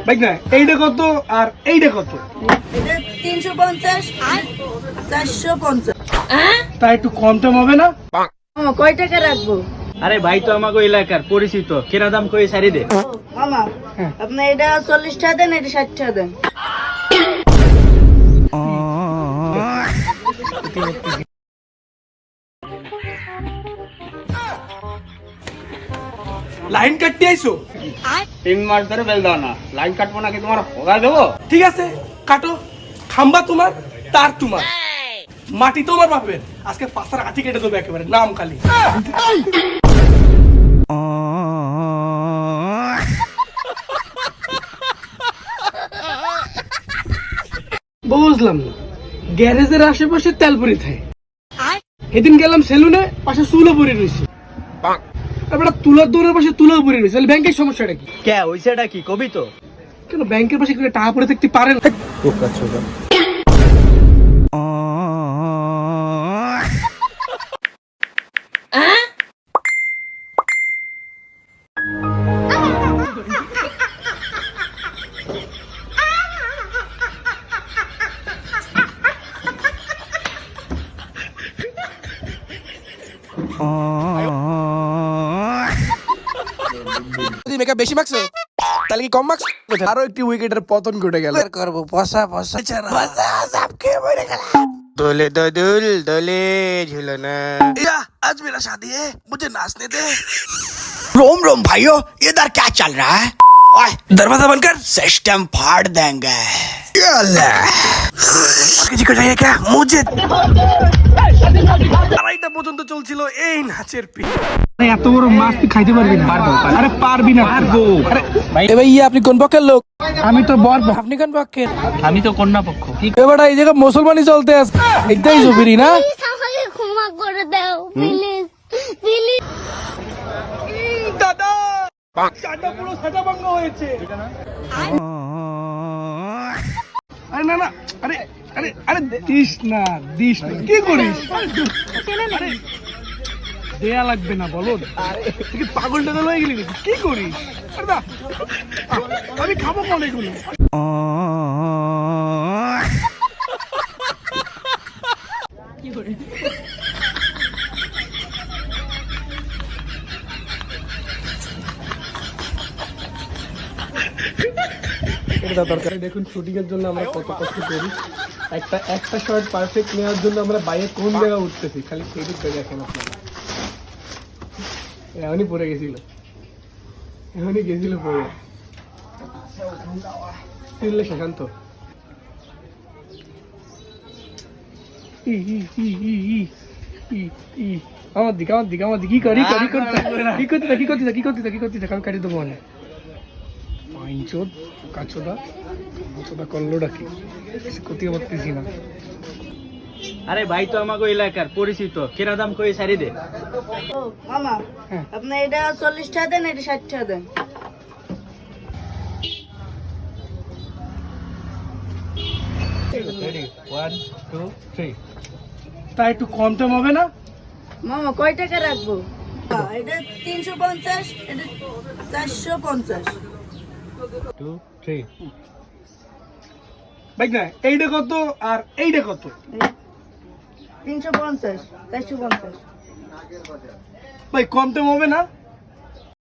ভাই না এইটা কত আর এইটা কত? এটা 350 আর 450। তা একটু কম টম হবে না? মামা কয় টাকা রাখবো? আরে ভাই তো আমাকে এলাকার পরিচিত, কেনা দাম কই সারি দে। মামা হ্যাঁ। আপনি এটা 40 টাকা দেন, এটা 60 টাকা দেন। লাইন কাটতে আইছো? 3 মাস ধরে বেল দাও না, লাইন কাটবো নাকি তোমার হোগা দেবো? ঠিক আছে কাটো। খাম্বা তোমার, তার তোমার, মাটি তোমার বাপের। আজকে পাঁচটার আঠি কেটে দেবো একেবারে নাম খালি। বুঝলাম না, গ্যারেজের আশেপাশে তেল পরি থাকে। সেদিন গেলাম সেলুনে, পাশে চুলো পরি রয়েছে। তারপরে তুলার দৌড়ের পাশে তুলাও পরি রয়েছে। ব্যাংকের সমস্যাটা কি? কে হইছেটা কি কবি তো? কেন ব্যাংকের পাশে কেউ টাকা পড়ে থাকতে পারে না? মেকআপ বেশি মার্কস তাহলে কি কম মার্কস? আরো একটি উইকেটের পতন ঘটে গেল। করবো পয়সা পয়সা দোলে দোল দোলে ঝুলনা। या आज मेरा शादी है, मुझे नाचने दे। रोम रोम भाइयों, इधर क्या चल रहा है? ओए दरवाजा बंद कर, सिस्टम फाड़ देंगे। किसी को चाहिए क्या? मुझे আড়াইটা পর্যন্ত চলছিল এই নাচের পিক। এত বড় মাছ তুই খাইতে পারবি না? আরে পারবি না। পারবো। এ ভাইয়া আপনি কোন পক্ষের লোক? আমি তো বর। আপনি কোন পক্ষের? আমি তো কন্যা পক্ষ। এবারটা এই জায়গায় মুসলমানি চলতে আছে, এটাই জুবিরি না? আমাকে ক্ষমা করে দাও প্লিজ প্লিজ। দাদা চাটা পুরো সাটা ভঙ্গ হয়েছে। আরে না না, আরে আরে আরে দিস না দিস না, কি করিস? আরে দেয়া লাগবে না বলো। তুই কি পাগল টাগল হয়ে গেলি নাকি? কি করিস? আরে না, আমি খাবো কোন এগুলো? দেখুন শুটিং এর জন্য আমরা কত কষ্ট করি। একটা শট পারফেক্ট নেওয়ার জন্য আমরা বাইরে কোন জায়গায় উঠতেছি, খালি সেদিক দেখেন আপনারা। এমনই পড়ে গেছিল, এমনই গেছিল পড়ে। চিনলে শান্ত। আমার দিকে আমার দিকে আমার দিকে কি করি করি করতে কি করতে কি করতে কি করতে কি করতে কাল কাটি দেবো মানে পাইনচোদ কাচোদা কাচোদা করলোটা কি করতে পারতেছি না। আরে ভাই তো আমাকে এলাকার পরিচিত, কেনা দাম কই সারি দে। ও মামা হ্যাঁ। আপনি এটা 40 টাকা দেন, এটা 60 টাকা দেন। তা একটু কম টম হবে না? মামা কয় টাকা রাখবো? এটা 350, এটা 450। ভাই না এইটা কত আর এইটা কত? 350, 450। ভাই কম টম হবে না?